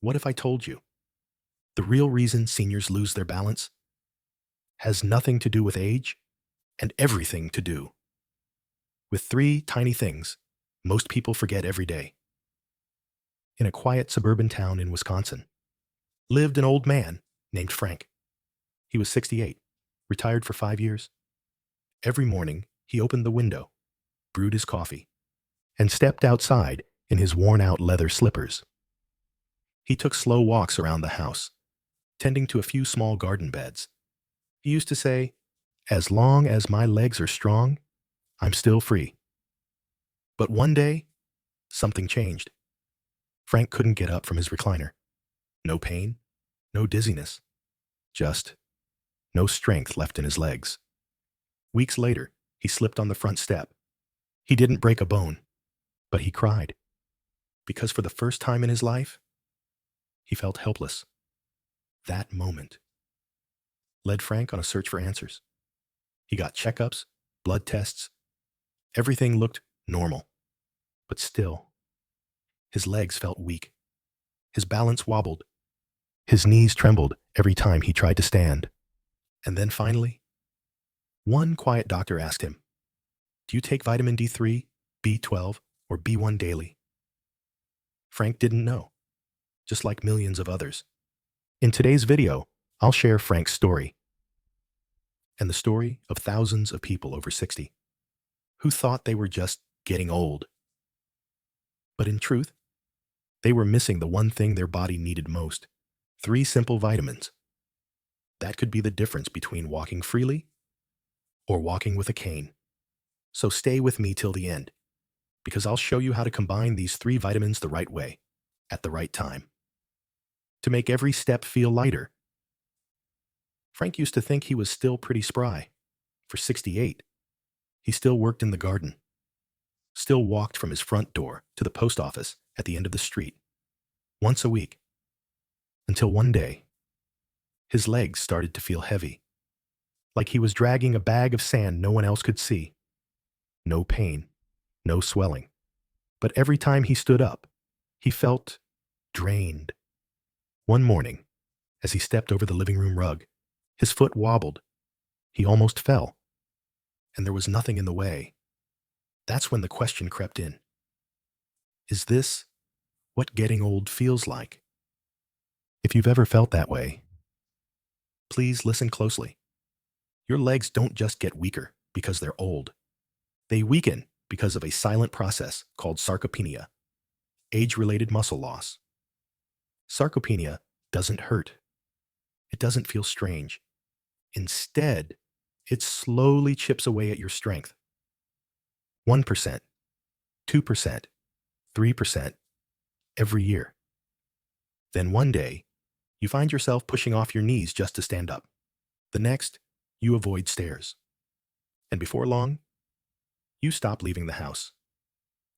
What if I told you the real reason seniors lose their balance has nothing to do with age and everything to do with three tiny things most people forget every day? In a quiet suburban town in Wisconsin lived an old man named Frank. He was 68, retired for 5 years. Every morning, he opened the window, brewed his coffee, and stepped outside in his worn-out leather slippers. He took slow walks around the house, tending to a few small garden beds. He used to say, "As long as my legs are strong, I'm still free." But one day, something changed. Frank couldn't get up from his recliner. No pain, no dizziness, just no strength left in his legs. Weeks later, he slipped on the front step. He didn't break a bone, but he cried. Because for the first time in his life, he felt helpless. That moment led Frank on a search for answers. He got checkups, blood tests. Everything looked normal. But still, his legs felt weak. His balance wobbled. His knees trembled every time he tried to stand. And then finally, one quiet doctor asked him, "Do you take vitamin D3, B12, or B1 daily?" Frank didn't know, just like millions of others. In today's video, I'll share Frank's story and the story of thousands of people over 60 who thought they were just getting old. But in truth, they were missing the one thing their body needed most: 3 simple vitamins. That could be the difference between walking freely or walking with a cane. So stay with me till the end, because I'll show you how to combine these 3 vitamins the right way, at the right time, to make every step feel lighter. Frank used to think he was still pretty spry. For 68, he still worked in the garden, still walked from his front door to the post office at the end of the street, once a week, until one day, his legs started to feel heavy, like he was dragging a bag of sand no one else could see. No pain, no swelling. But every time he stood up, he felt drained. One morning, as he stepped over the living room rug, his foot wobbled. He almost fell. And there was nothing in the way. That's when the question crept in. Is this what getting old feels like? If you've ever felt that way, please listen closely. Your legs don't just get weaker because they're old. They weaken because of a silent process called sarcopenia, age-related muscle loss. Sarcopenia doesn't hurt. It doesn't feel strange. Instead, it slowly chips away at your strength. 1%, 2%, 3% every year. Then one day, you find yourself pushing off your knees just to stand up. The next, you avoid stairs. And before long, you stop leaving the house.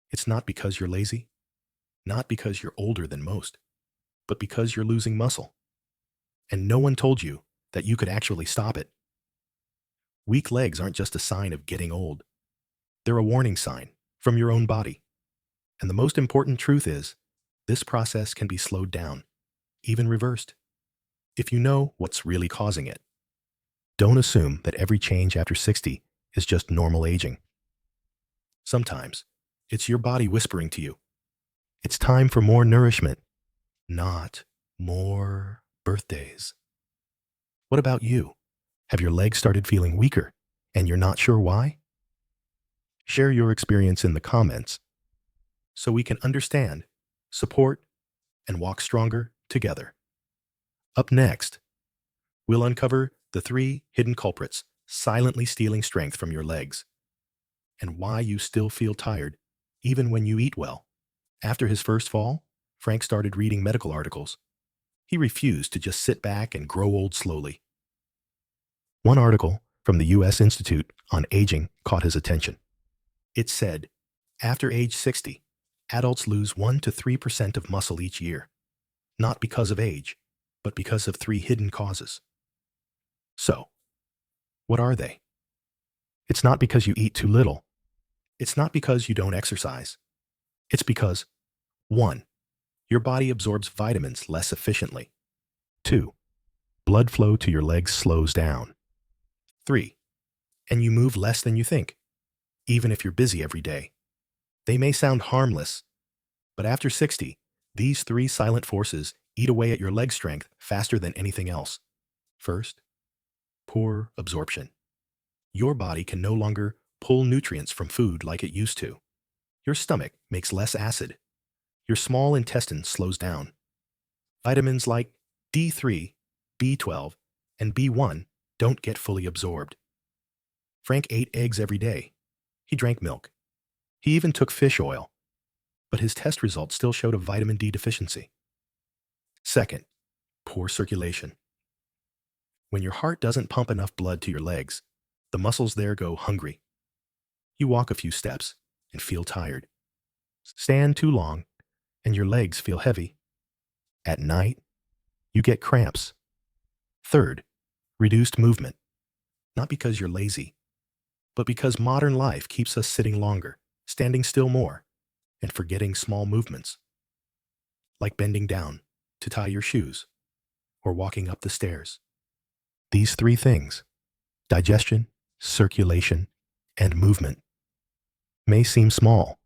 It's not because you're lazy, not because you're older than most, but because you're losing muscle. And no one told you that you could actually stop it. Weak legs aren't just a sign of getting old. They're a warning sign from your own body. And the most important truth is, this process can be slowed down, even reversed, if you know what's really causing it. Don't assume that every change after 60 is just normal aging. Sometimes, it's your body whispering to you, it's time for more nourishment, not more birthdays. What about you? Have your legs started feeling weaker and you're not sure why? Share your experience in the comments so we can understand, support, and walk stronger together. Up next, we'll uncover the 3 hidden culprits silently stealing strength from your legs, and why you still feel tired even when you eat well. After his first fall, Frank started reading medical articles. He refused to just sit back and grow old slowly. One article from the U.S. Institute on Aging caught his attention. It said, after age 60, adults lose 1 to 3% of muscle each year, not because of age, but because of 3 hidden causes. So, what are they? It's not because you eat too little. It's not because you don't exercise. It's because, 1, your body absorbs vitamins less efficiently. 2. Blood flow to your legs slows down. 3. And you move less than you think, even if you're busy every day. They may sound harmless, but after 60, these three silent forces eat away at your leg strength faster than anything else. First, poor absorption. Your body can no longer pull nutrients from food like it used to. Your stomach makes less acid. Your small intestine slows down. Vitamins like D3, B12, and B1 don't get fully absorbed. Frank ate eggs every day. He drank milk. He even took fish oil, but his test results still showed a vitamin D deficiency. Second, poor circulation. When your heart doesn't pump enough blood to your legs, the muscles there go hungry. You walk a few steps and feel tired. Stand too long and your legs feel heavy. At night, you get cramps. Third, reduced movement. Not because you're lazy, but because modern life keeps us sitting longer, standing still more, and forgetting small movements, like bending down to tie your shoes or walking up the stairs. These three things, digestion, circulation, and movement, may seem small,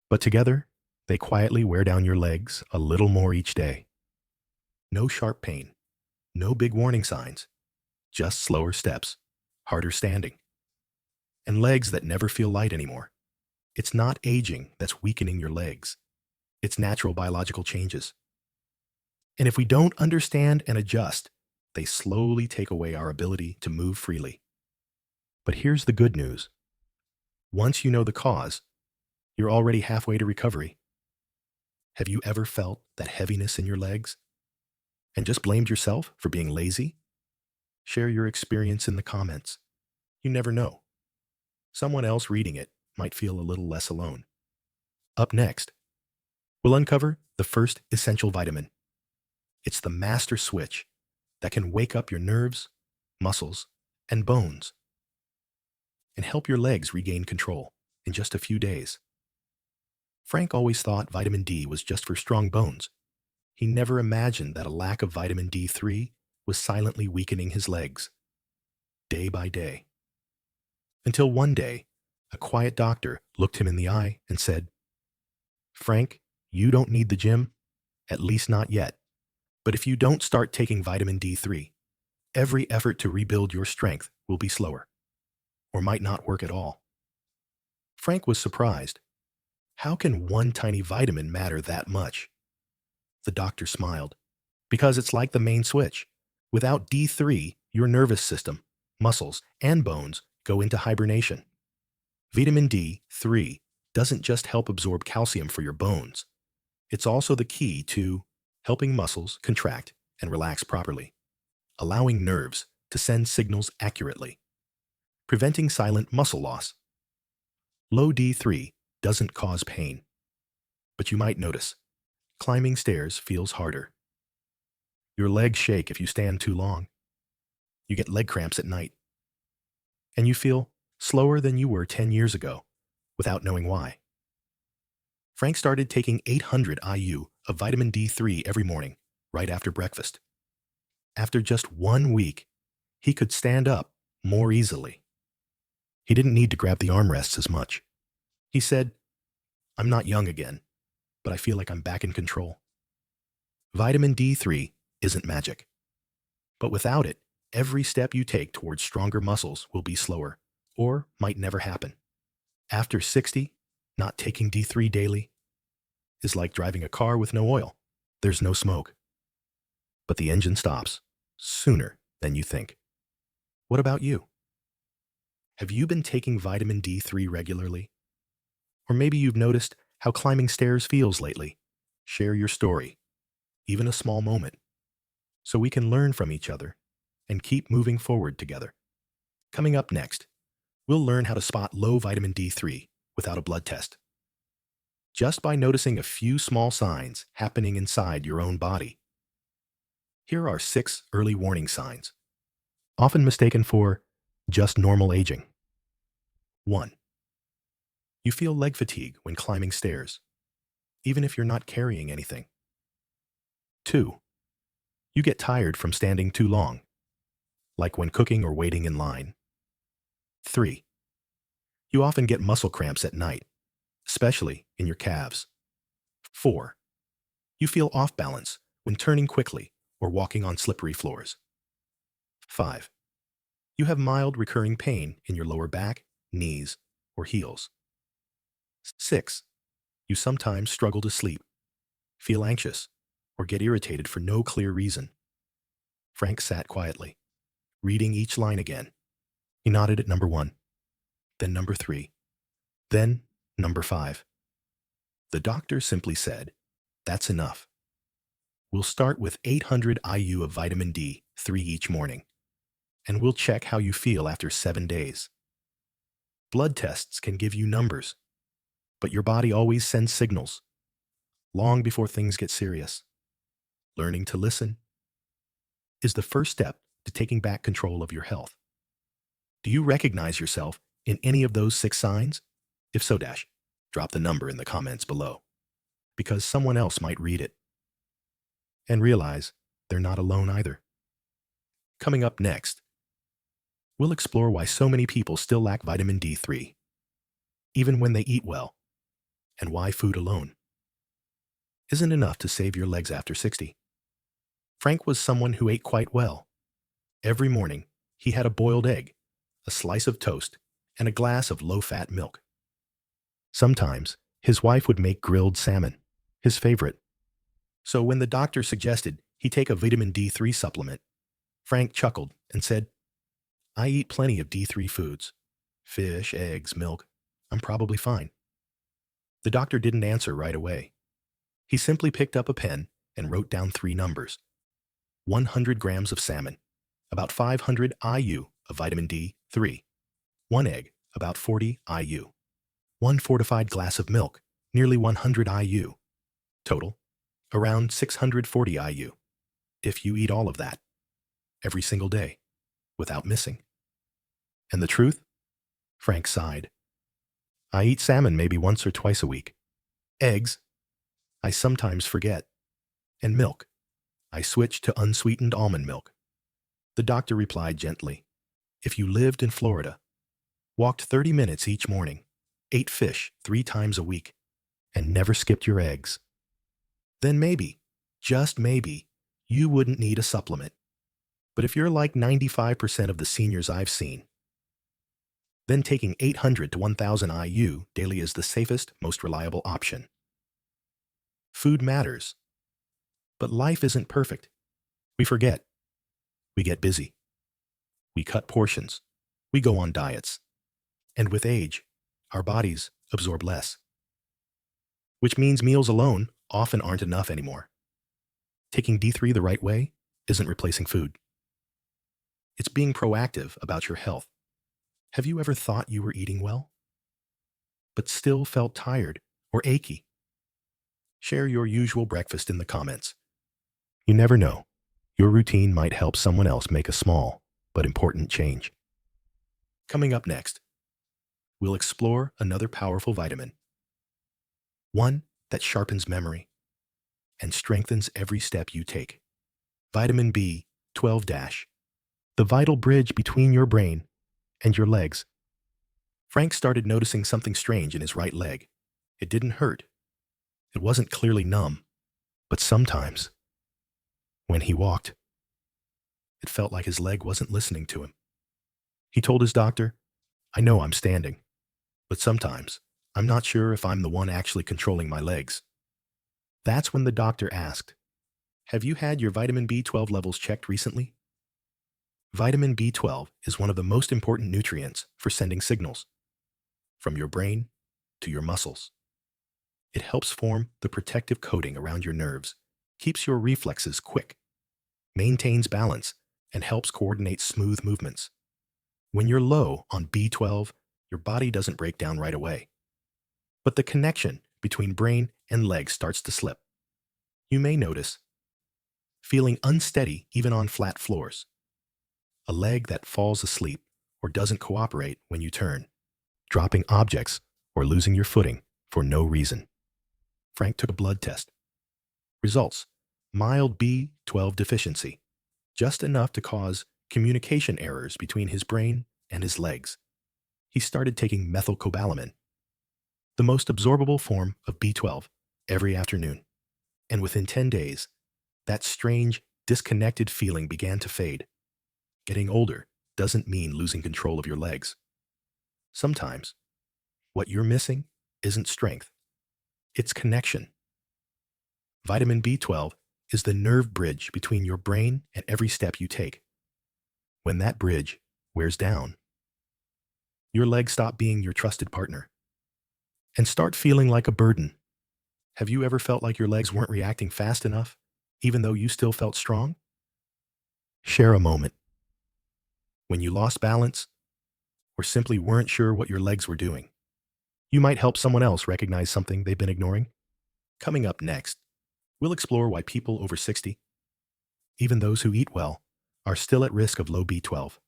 but together, they quietly wear down your legs a little more each day. No sharp pain, no big warning signs, just slower steps, harder standing, and legs that never feel light anymore. It's not aging that's weakening your legs. It's natural biological changes. And if we don't understand and adjust, they slowly take away our ability to move freely. But here's the good news. Once you know the cause, you're already halfway to recovery. Have you ever felt that heaviness in your legs and just blamed yourself for being lazy? Share your experience in the comments. You never know. Someone else reading it might feel a little less alone. Up next, we'll uncover the first essential vitamin. It's the master switch that can wake up your nerves, muscles, and bones and help your legs regain control in just a few days. Frank always thought vitamin D was just for strong bones. He never imagined that a lack of vitamin D3 was silently weakening his legs, day by day. Until one day, a quiet doctor looked him in the eye and said, "Frank, you don't need the gym, at least not yet. But if you don't start taking vitamin D3, every effort to rebuild your strength will be slower, or might not work at all." Frank was surprised. How can one tiny vitamin matter that much? The doctor smiled. Because it's like the main switch. Without D3, your nervous system, muscles, and bones go into hibernation. Vitamin D3 doesn't just help absorb calcium for your bones. It's also the key to helping muscles contract and relax properly, allowing nerves to send signals accurately, preventing silent muscle loss. Low D3 doesn't cause pain, but you might notice climbing stairs feels harder. Your legs shake if you stand too long. You get leg cramps at night. And you feel slower than you were 10 years ago without knowing why. Frank started taking 800 IU of vitamin D3 every morning, right after breakfast. After just 1 week, he could stand up more easily. He didn't need to grab the armrests as much. He said, "I'm not young again, but I feel like I'm back in control." Vitamin D3 isn't magic. But without it, every step you take towards stronger muscles will be slower, or might never happen. After 60, not taking D3 daily is like driving a car with no oil. There's no smoke, but the engine stops sooner than you think. What about you? Have you been taking vitamin D3 regularly? Or maybe you've noticed how climbing stairs feels lately. Share your story, even a small moment, so we can learn from each other and keep moving forward together. Coming up next, we'll learn how to spot low vitamin D3 without a blood test. Just by noticing a few small signs happening inside your own body. Here are 6 early warning signs, often mistaken for just normal aging. 1. You feel leg fatigue when climbing stairs, even if you're not carrying anything. 2. You get tired from standing too long, like when cooking or waiting in line. 3. You often get muscle cramps at night, especially in your calves. 4. You feel off balance when turning quickly or walking on slippery floors. 5. You have mild recurring pain in your lower back, knees, or heels. 6. You sometimes struggle to sleep, feel anxious, or get irritated for no clear reason. Frank sat quietly, reading each line again. He nodded at number 1, then number 3, then number 5. The doctor simply said, "That's enough. We'll start with 800 IU of vitamin D3 each morning, and we'll check how you feel after 7 days. Blood tests can give you numbers, but your body always sends signals, long before things get serious. Learning to listen is the first step to taking back control of your health." Do you recognize yourself in any of those 6 signs? If so, drop the number in the comments below, because someone else might read it. And realize they're not alone either. Coming up next, we'll explore why so many people still lack vitamin D3, even when they eat well, and why food alone isn't enough to save your legs after 60. Frank was someone who ate quite well. Every morning, he had a boiled egg, a slice of toast, and a glass of low-fat milk. Sometimes, his wife would make grilled salmon, his favorite. So when the doctor suggested he take a vitamin D3 supplement, Frank chuckled and said, "I eat plenty of D3 foods. Fish, eggs, milk. I'm probably fine." The doctor didn't answer right away. He simply picked up a pen and wrote down 3 numbers. 100 grams of salmon, about 500 IU of vitamin D3. 1 egg, about 40 IU. 1 fortified glass of milk, nearly 100 IU. Total, around 640 IU. If you eat all of that, every single day, without missing. And the truth? Frank sighed. I eat salmon maybe once or twice a week. Eggs, I sometimes forget. And milk, I switch to unsweetened almond milk. The doctor replied gently, if you lived in Florida, walked 30 minutes each morning, ate fish 3 times a week, and never skipped your eggs, then maybe, just maybe, you wouldn't need a supplement. But if you're like 95% of the seniors I've seen, then taking 800 to 1,000 IU daily is the safest, most reliable option. Food matters, but life isn't perfect. We forget. We get busy. We cut portions. We go on diets. And with age, our bodies absorb less, which means meals alone often aren't enough anymore. Taking D3 the right way isn't replacing food. It's being proactive about your health. Have you ever thought you were eating well, but still felt tired or achy? Share your usual breakfast in the comments. You never know. Your routine might help someone else make a small but important change. Coming up next, we'll explore another powerful vitamin. One that sharpens memory and strengthens every step you take. Vitamin B12, the vital bridge between your brain and your legs. Frank started noticing something strange in his right leg. It didn't hurt. It wasn't clearly numb, but sometimes, when he walked, it felt like his leg wasn't listening to him. He told his doctor, I know I'm standing, but sometimes I'm not sure if I'm the one actually controlling my legs. That's when the doctor asked, have you had your vitamin B12 levels checked recently? Vitamin B12 is one of the most important nutrients for sending signals from your brain to your muscles. It helps form the protective coating around your nerves, keeps your reflexes quick, maintains balance, and helps coordinate smooth movements. When you're low on B12, your body doesn't break down right away. But the connection between brain and legs starts to slip. You may notice feeling unsteady even on flat floors, a leg that falls asleep or doesn't cooperate when you turn, dropping objects or losing your footing for no reason. Frank took a blood test. Results: mild B12 deficiency, just enough to cause communication errors between his brain and his legs. He started taking methylcobalamin, the most absorbable form of B12, every afternoon. And within 10 days, that strange, disconnected feeling began to fade. Getting older doesn't mean losing control of your legs. Sometimes, what you're missing isn't strength, it's connection. Vitamin B12 is the nerve bridge between your brain and every step you take. When that bridge wears down, your legs stop being your trusted partner and start feeling like a burden. Have you ever felt like your legs weren't reacting fast enough, even though you still felt strong? Share a moment when you lost balance or simply weren't sure what your legs were doing. You might help someone else recognize something they've been ignoring. Coming up next, we'll explore why people over 60, even those who eat well, are still at risk of low B12,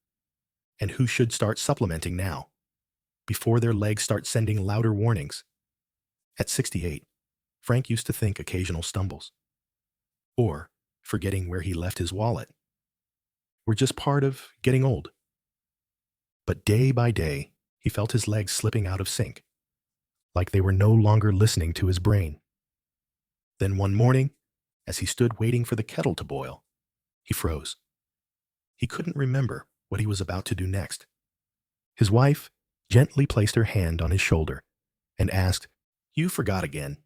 and who should start supplementing now, before their legs start sending louder warnings. At 68, Frank used to think occasional stumbles, or forgetting where he left his wallet, were just part of getting old. But day by day, he felt his legs slipping out of sync, like they were no longer listening to his brain. Then one morning, as he stood waiting for the kettle to boil, he froze. He couldn't remember what he was about to do next. His wife gently placed her hand on his shoulder and asked, "You forgot again,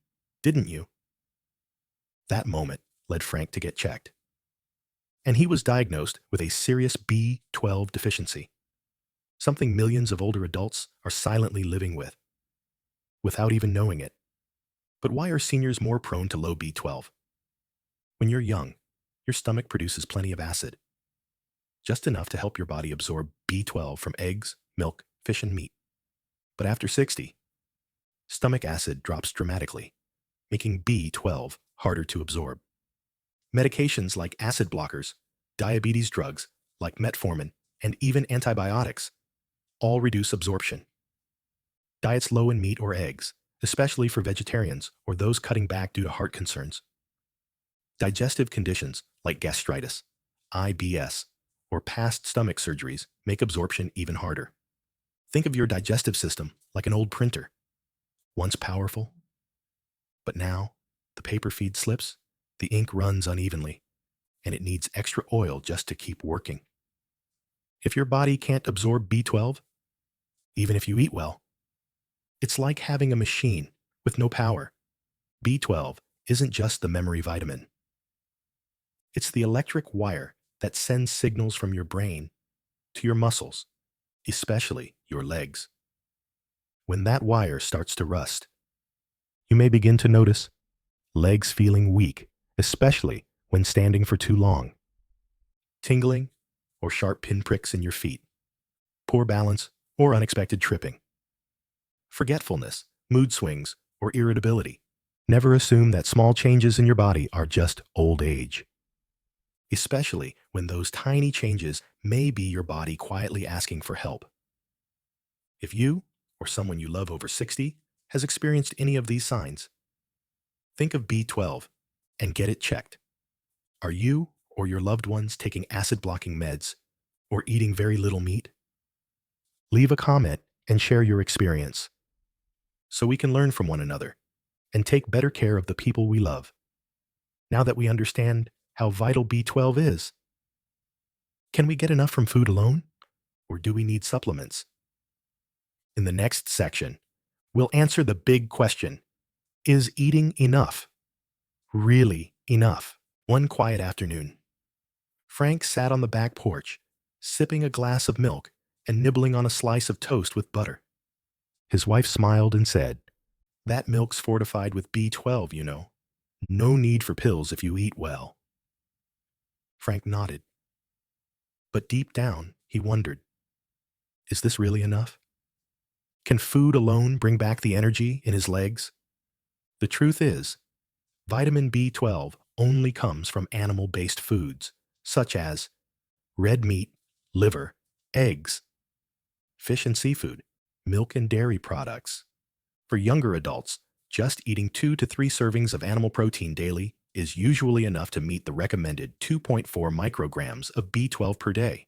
didn't you?" That moment led Frank to get checked, and he was diagnosed with a serious B12 deficiency, something millions of older adults are silently living with, without even knowing it. But why are seniors more prone to low B12? When you're young, your stomach produces plenty of acid, just enough to help your body absorb B12 from eggs, milk, fish, and meat. But after 60, stomach acid drops dramatically, making B12 harder to absorb. Medications like acid blockers, diabetes drugs like metformin, and even antibiotics all reduce absorption. Diets low in meat or eggs, especially for vegetarians or those cutting back due to heart concerns. Digestive conditions like gastritis, IBS, or past stomach surgeries make absorption even harder. Think of your digestive system like an old printer, once powerful, but now the paper feed slips, the ink runs unevenly, and it needs extra oil just to keep working. If your body can't absorb B12, even if you eat well, it's like having a machine with no power. B12 isn't just the memory vitamin. It's the electric wire that sends signals from your brain to your muscles, especially your legs. When that wire starts to rust, you may begin to notice legs feeling weak, especially when standing for too long. Tingling or sharp pinpricks in your feet, poor balance or unexpected tripping. Forgetfulness, mood swings, or irritability. Never assume that small changes in your body are just old age, especially when those tiny changes may be your body quietly asking for help. If you or someone you love over 60 has experienced any of these signs, think of B12 and get it checked. Are you or your loved ones taking acid-blocking meds or eating very little meat? Leave a comment and share your experience so we can learn from one another and take better care of the people we love. Now that we understand how vital B12 is, can we get enough from food alone, or do we need supplements? In the next section, we'll answer the big question: is eating enough really enough? One quiet afternoon, Frank sat on the back porch, sipping a glass of milk and nibbling on a slice of toast with butter. His wife smiled and said, "That milk's fortified with B12, you know. No need for pills if you eat well." Frank nodded. But deep down, he wondered, is this really enough? Can food alone bring back the energy in his legs? The truth is, vitamin B12 only comes from animal-based foods, such as red meat, liver, eggs, fish and seafood, milk and dairy products. For younger adults, just eating 2 to 3 servings of animal protein daily is usually enough to meet the recommended 2.4 micrograms of B12 per day.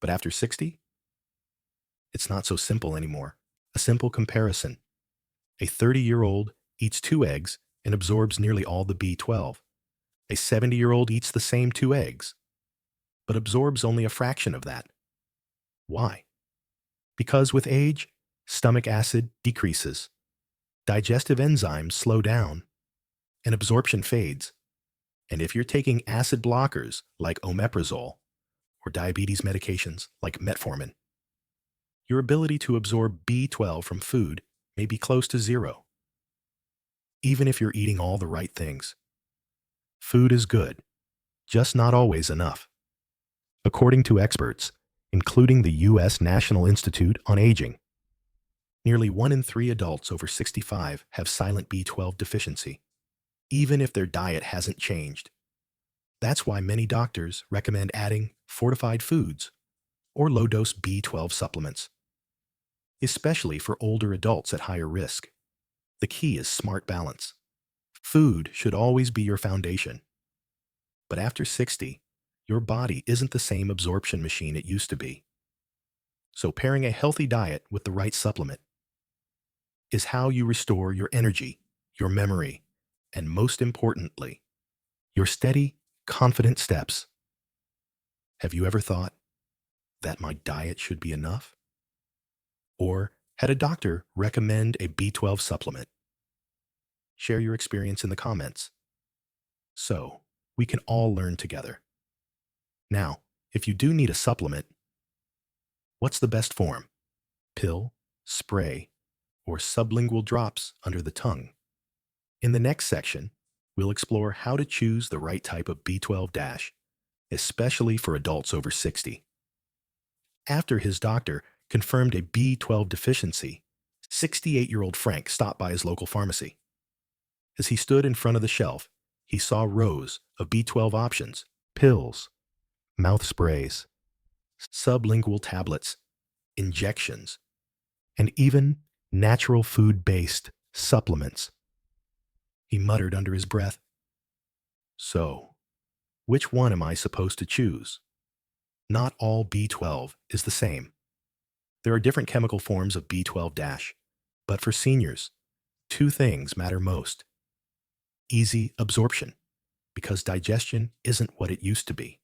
But after 60, it's not so simple anymore. A simple comparison. A 30-year-old eats 2 eggs and absorbs nearly all the B12. A 70-year-old eats the same 2 eggs, but absorbs only a fraction of that. Why? Because with age, stomach acid decreases, digestive enzymes slow down, and absorption fades. And if you're taking acid blockers like omeprazole or diabetes medications like metformin, your ability to absorb B12 from food may be close to zero, even if you're eating all the right things. Food is good, just not always enough. According to experts, including the U.S. National Institute on Aging, nearly 1 in 3 adults over 65 have silent B12 deficiency, even if their diet hasn't changed. That's why many doctors recommend adding fortified foods or low-dose B12 supplements, especially for older adults at higher risk. The key is smart balance. Food should always be your foundation. But after 60, your body isn't the same absorption machine it used to be. So pairing a healthy diet with the right supplement is how you restore your energy, your memory, and most importantly, your steady, confident steps. Have you ever thought that my diet should be enough? Or had a doctor recommend a B12 supplement? Share your experience in the comments so we can all learn together. Now, if you do need a supplement, what's the best form? Pill, spray, or sublingual drops under the tongue? In the next section, we'll explore how to choose the right type of B12-, especially for adults over 60. After his doctor confirmed a B12 deficiency, 68-year-old Frank stopped by his local pharmacy. As he stood in front of the shelf, he saw rows of B12 options: pills, mouth sprays, sublingual tablets, injections, and even natural food-based supplements. He muttered under his breath, "So, which one am I supposed to choose?" Not all B12 is the same. There are different chemical forms of B12-, but for seniors, 2 things matter most. Easy absorption, because digestion isn't what it used to be.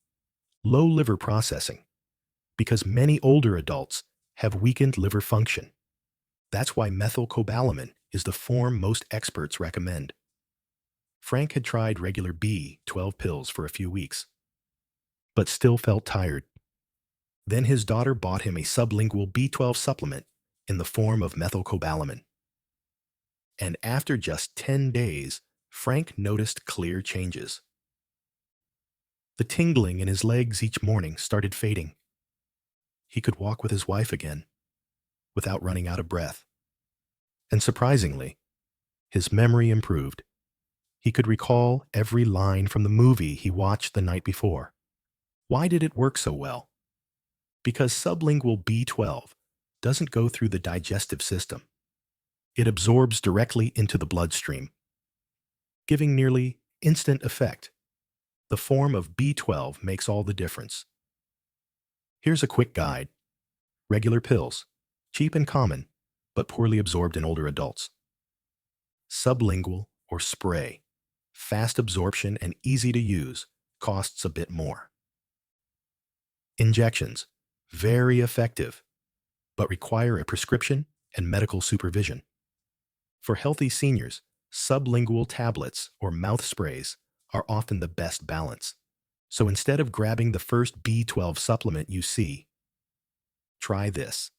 Low liver processing, because many older adults have weakened liver function. That's why methylcobalamin is the form most experts recommend. Frank had tried regular B12 pills for a few weeks, but still felt tired. Then his daughter bought him a sublingual B12 supplement in the form of methylcobalamin. And after just 10 days, Frank noticed clear changes. The tingling in his legs each morning started fading. He could walk with his wife again, without running out of breath. And surprisingly, his memory improved. He could recall every line from the movie he watched the night before. Why did it work so well? Because sublingual B12 doesn't go through the digestive system. It absorbs directly into the bloodstream, giving nearly instant effect. The form of B12 makes all the difference. Here's a quick guide. Regular pills, cheap and common, but poorly absorbed in older adults. Sublingual or spray, fast absorption and easy to use, costs a bit more. Injections, very effective, but require a prescription and medical supervision. For healthy seniors, sublingual tablets or mouth sprays are often the best balance. So instead of grabbing the first B12 supplement you see, try this.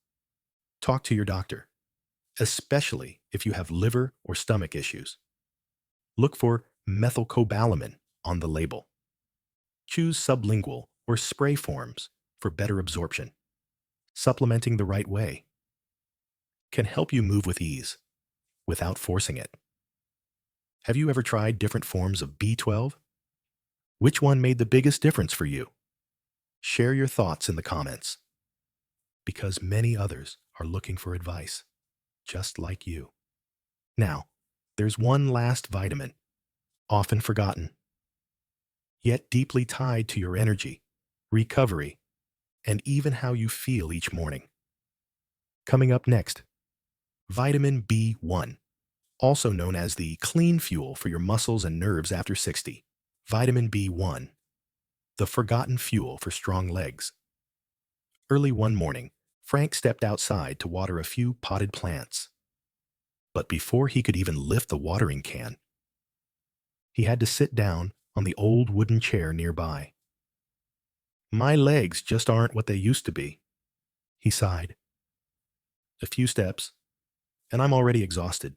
Talk to your doctor, especially if you have liver or stomach issues. Look for methylcobalamin on the label. Choose sublingual or spray forms for better absorption. Supplementing the right way can help you move with ease without forcing it. Have you ever tried different forms of B12? Which one made the biggest difference for you? Share your thoughts in the comments, because many others are looking for advice, just like you. Now, there's one last vitamin, often forgotten: yet deeply tied to your energy, recovery, and even how you feel each morning. Coming up next, vitamin B1, also known as the clean fuel for your muscles and nerves after 60. Vitamin B1, the forgotten fuel for strong legs. Early one morning, Frank stepped outside to water a few potted plants. But before he could even lift the watering can, he had to sit down on the old wooden chair nearby. My legs just aren't what they used to be, he sighed. A few steps, and I'm already exhausted.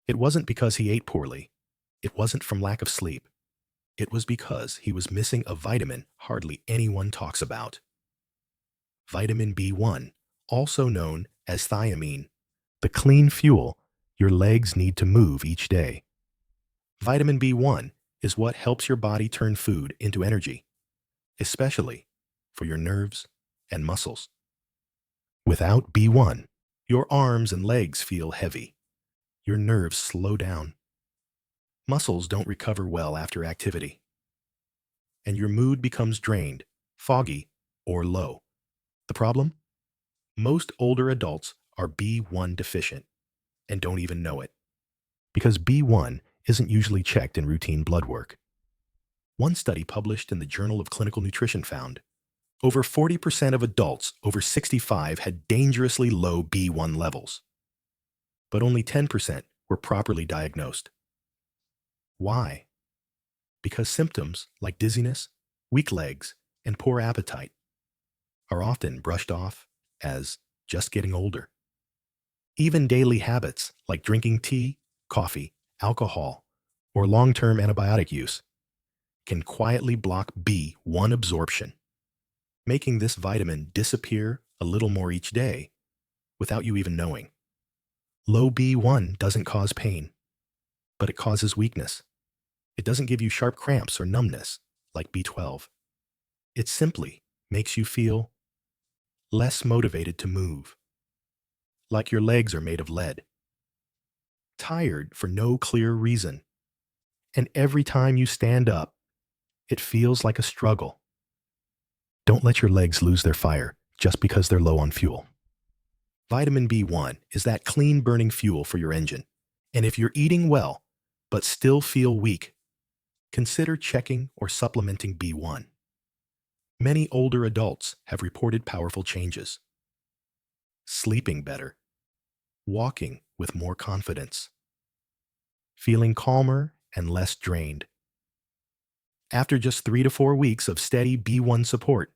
It wasn't because he ate poorly. It wasn't from lack of sleep. It was because he was missing a vitamin hardly anyone talks about. Vitamin B1, also known as thiamine, the clean fuel your legs need to move each day. Vitamin B1 is what helps your body turn food into energy, especially for your nerves and muscles. Without B1, your arms and legs feel heavy. Your nerves slow down. Muscles don't recover well after activity. And your mood becomes drained, foggy, or low. The problem? Most older adults are B1 deficient and don't even know it, because B1 isn't usually checked in routine blood work. One study published in the Journal of Clinical Nutrition found over 40% of adults over 65 had dangerously low B1 levels, but only 10% were properly diagnosed. Why? Because symptoms like dizziness, weak legs, and poor appetite are often brushed off as just getting older. Even daily habits like drinking tea, coffee, alcohol, or long-term antibiotic use can quietly block B1 absorption, making this vitamin disappear a little more each day without you even knowing. Low B1 doesn't cause pain, but it causes weakness. It doesn't give you sharp cramps or numbness like B12. It simply makes you feel less motivated to move, like your legs are made of lead, tired for no clear reason, and every time you stand up, it feels like a struggle. Don't let your legs lose their fire just because they're low on fuel. Vitamin B1 is that clean burning fuel for your engine. And if you're eating well, but still feel weak, consider checking or supplementing B1. Many older adults have reported powerful changes. Sleeping better, walking with more confidence, feeling calmer and less drained. After just 3 to 4 weeks of steady B1 support,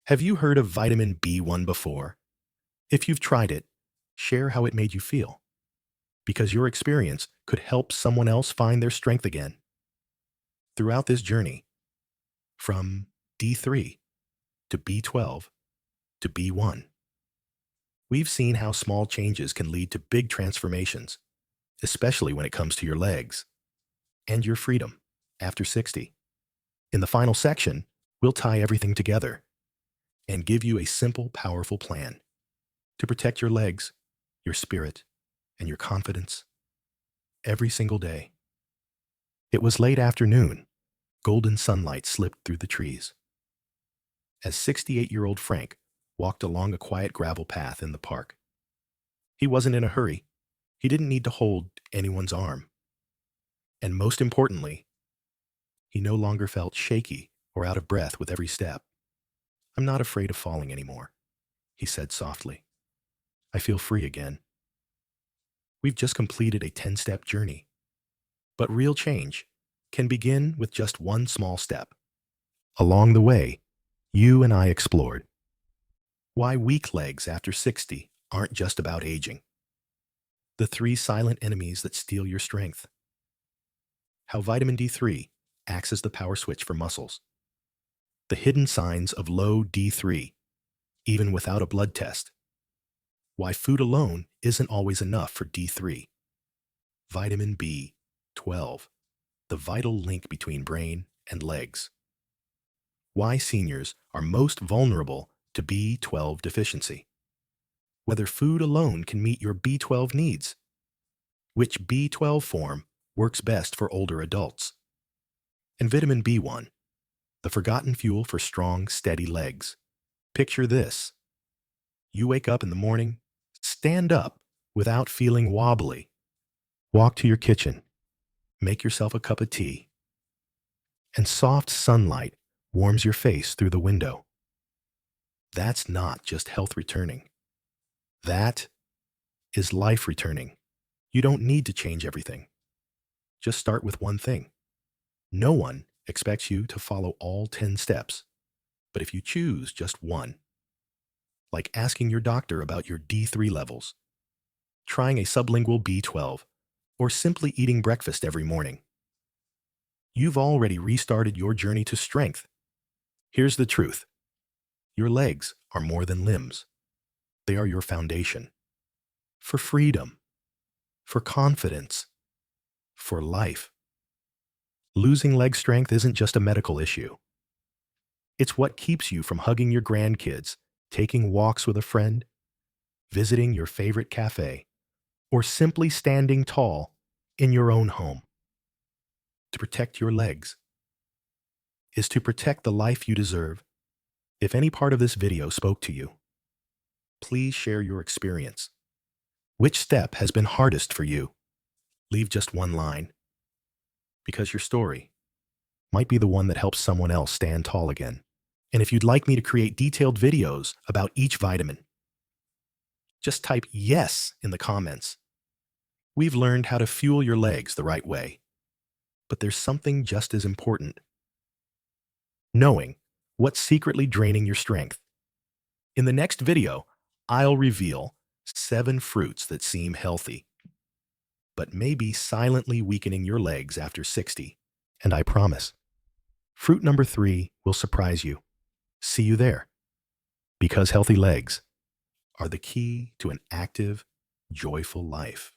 have you heard of vitamin B1 before? If you've tried it, share how it made you feel, because your experience could help someone else find their strength again. Throughout this journey, from D3 to B12 to B1, we've seen how small changes can lead to big transformations, especially when it comes to your legs and your freedom after 60. In the final section, we'll tie everything together and give you a simple, powerful plan to protect your legs, your spirit, and your confidence every single day. It was late afternoon. Golden sunlight slipped through the trees. As 68-year-old Frank walked along a quiet gravel path in the park. He wasn't in a hurry. He didn't need to hold anyone's arm. And most importantly, he no longer felt shaky or out of breath with every step. I'm not afraid of falling anymore, he said softly. I feel free again. We've just completed a 10-step journey. But real change can begin with just one small step. Along the way, you and I explored why weak legs after 60 aren't just about aging, the 3 silent enemies that steal your strength, how vitamin D3 acts as the power switch for muscles, the hidden signs of low D3, even without a blood test, why food alone isn't always enough for D3, vitamin B12, the vital link between brain and legs, why seniors are most vulnerable to B12 deficiency, whether food alone can meet your B12 needs, which B12 form works best for older adults, And vitamin B1, the forgotten fuel for strong, steady legs. Picture this. You wake up in the morning, stand up without feeling wobbly. Walk to your kitchen, make yourself a cup of tea, and soft sunlight warms your face through the window. That's not just health returning. That is life returning. You don't need to change everything. Just start with one thing. No one expects you to follow all 10 steps. But if you choose just one, like asking your doctor about your D3 levels, trying a sublingual B12, or simply eating breakfast every morning, you've already restarted your journey to strength. Here's the truth. Your legs are more than limbs. They are your foundation. For freedom, for confidence, for life. Losing leg strength isn't just a medical issue. It's what keeps you from hugging your grandkids, taking walks with a friend, visiting your favorite cafe, or simply standing tall in your own home. To protect your legs is to protect the life you deserve. If any part of this video spoke to you, please share your experience. Which step has been hardest for you? Leave just one line, because your story might be the one that helps someone else stand tall again. And if you'd like me to create detailed videos about each vitamin, just type yes in the comments. We've learned how to fuel your legs the right way. But there's something just as important. Knowing what's secretly draining your strength. In the next video, I'll reveal 7 fruits that seem healthy, but may be silently weakening your legs after 60. And I promise, fruit number 3 will surprise you. See you there. Because healthy legs are the key to an active, joyful life.